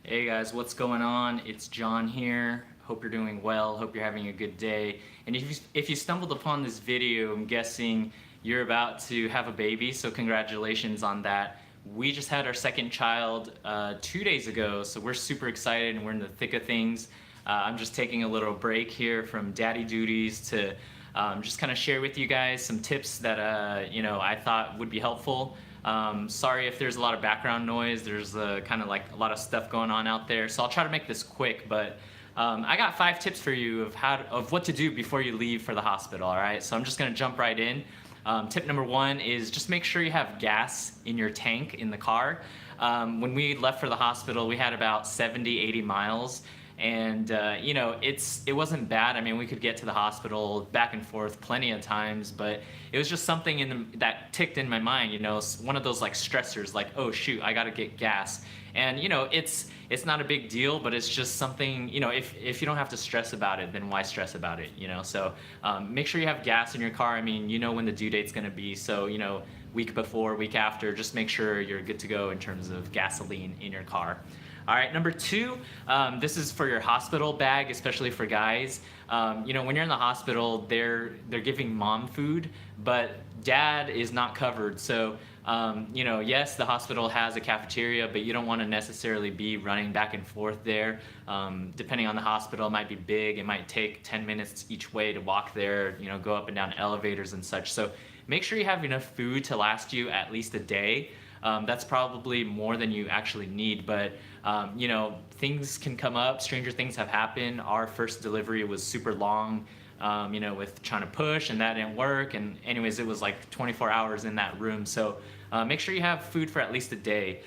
Hey guys, what's going on? It's John here. Hope you're doing well. Hope you're having a good day. And if you stumbled upon this video, I'm guessing you're about to have a baby, so congratulations on that. We just had our second child 2 days ago, so we're super excited and we're in the thick of things. I'm just taking a little break here from daddy duties to just kind of share with you guys some tips that I thought would be helpful. Sorry if there's a lot of background noise. There's kind of like a lot of stuff going on out there, so I'll try to make this quick. But I got 5 tips for you of what to do before you leave for the hospital. All right, so I'm just gonna jump right in. Tip number 1 is just make sure you have gas in your tank in the car. When we left for the hospital, we had about 70-80 miles. And it wasn't bad. I mean, we could get to the hospital back and forth plenty of times, but it was just something that ticked in my mind. One of those like stressors, like, oh shoot, I gotta get gas. And it's not a big deal, but it's just something. If you don't have to stress about it, then why stress about it? So make sure you have gas in your car. I mean, when the due date's gonna be, so week before, week after, just make sure you're good to go in terms of gasoline in your car. All right, number 2, this is for your hospital bag, especially for guys. When you're in the hospital, they're giving mom food, but dad is not covered. So, yes, the hospital has a cafeteria, but you don't want to necessarily be running back and forth there. Depending on the hospital, it might be big. It might take 10 minutes each way to walk there, go up and down elevators and such. So make sure you have enough food to last you at least a day. That's probably more than you actually need, but things can come up. Stranger things have happened. Our first delivery was super long, with trying to push, and that didn't work. And anyways, it was like 24 hours in that room. So make sure you have food for at least a day.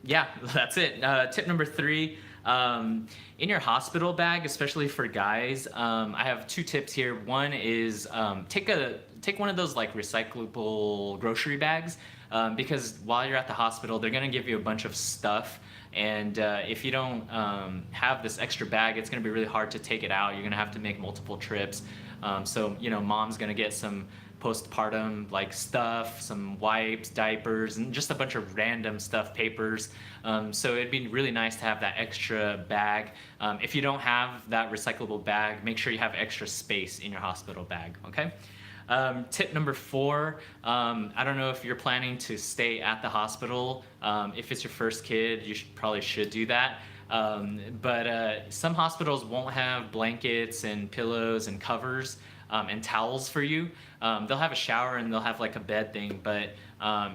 Yeah, that's it. Tip number 3, in your hospital bag, especially for guys, I have 2 tips here. One is take one of those like recyclable grocery bags, because while you're at the hospital, they're gonna give you a bunch of stuff. And if you don't have this extra bag, it's gonna be really hard to take it out. You're gonna have to make multiple trips. So mom's gonna get some postpartum like stuff, some wipes, diapers, and just a bunch of random stuff, papers. So it'd be really nice to have that extra bag. If you don't have that recyclable bag, make sure you have extra space in your hospital bag, okay? Tip number 4, I don't know if you're planning to stay at the hospital. If it's your first kid, you probably should do that. But some hospitals won't have blankets and pillows and covers and towels for you. They'll have a shower and they'll have like a bed thing, but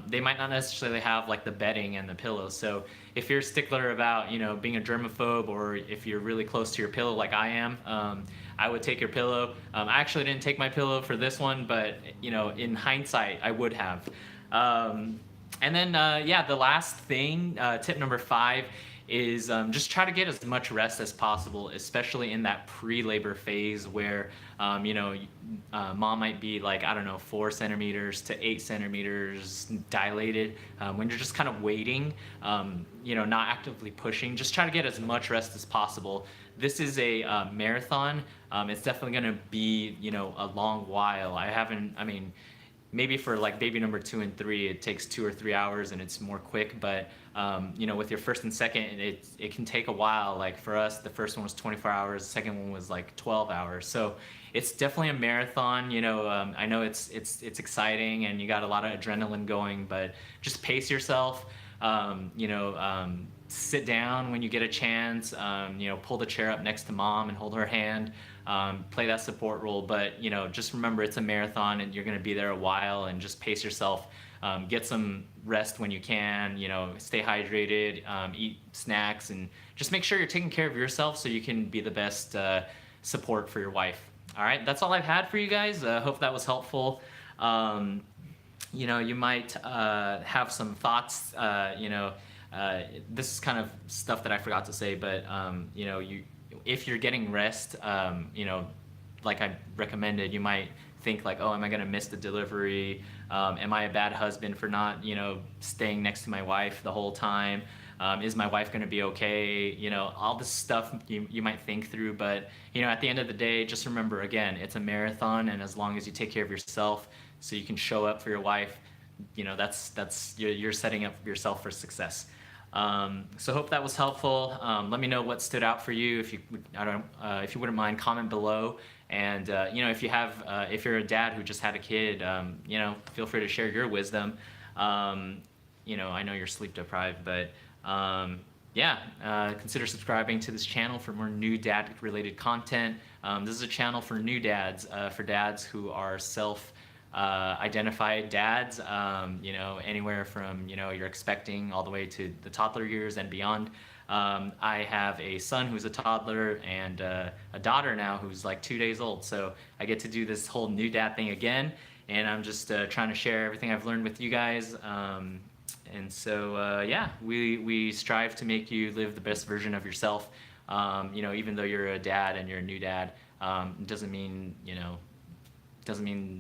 they might not necessarily have like the bedding and the pillows. So if you're a stickler about being a germaphobe, or if you're really close to your pillow like I am, I would take your pillow. I actually didn't take my pillow for this one, but in hindsight, I would have. And then the last thing, tip number 5, is just try to get as much rest as possible, especially in that pre-labor phase where mom might be like, I don't know, 4 centimeters to 8 centimeters dilated. When you're just kind of waiting, not actively pushing, just try to get as much rest as possible. This is a marathon. It's definitely going to be a long while. Maybe for like baby number 2 and 3, it takes 2 or 3 hours and it's more quick. But with your first and second, it can take a while. Like for us, the first one was 24 hours, the second one was like 12 hours. So it's definitely a marathon. I know it's exciting and you got a lot of adrenaline going, but just pace yourself. Sit down when you get a chance. Pull the chair up next to mom and hold her hand. Play that support role, but just remember it's a marathon and you're going to be there a while, and just pace yourself. Get some rest when you can. Stay hydrated. Eat snacks, and just make sure you're taking care of yourself so you can be the best support for your wife. All right, that's all I've had for you guys. Hope that was helpful. You might have some thoughts. This is kind of stuff that I forgot to say, but if you're getting rest, like I recommended, you might think like, oh, am I going to miss the delivery? Am I a bad husband for not, staying next to my wife the whole time? Is my wife going to be okay? All this stuff you might think through, but at the end of the day, just remember, again, it's a marathon, and as long as you take care of yourself so you can show up for your wife, that's you're setting up yourself for success. So hope that was helpful. Let me know what stood out for you. If you, if you wouldn't mind, comment below. And if you have, if you're a dad who just had a kid, feel free to share your wisdom. I know you're sleep deprived, but consider subscribing to this channel for more new dad-related content. This is a channel for new dads, for dads who are identified dads, anywhere from, you're expecting all the way to the toddler years and beyond. I have a son who's a toddler and a daughter now who's like 2 days old. So I get to do this whole new dad thing again. And I'm just trying to share everything I've learned with you guys. We strive to make you live the best version of yourself. Even though you're a dad and you're a new dad, it doesn't mean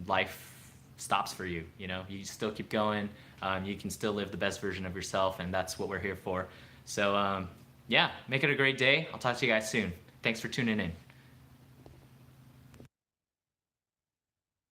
life stops for you. You still keep going. You can still live the best version of yourself, and that's what we're here for. So make it a great day. I'll talk to you guys soon. Thanks for tuning in.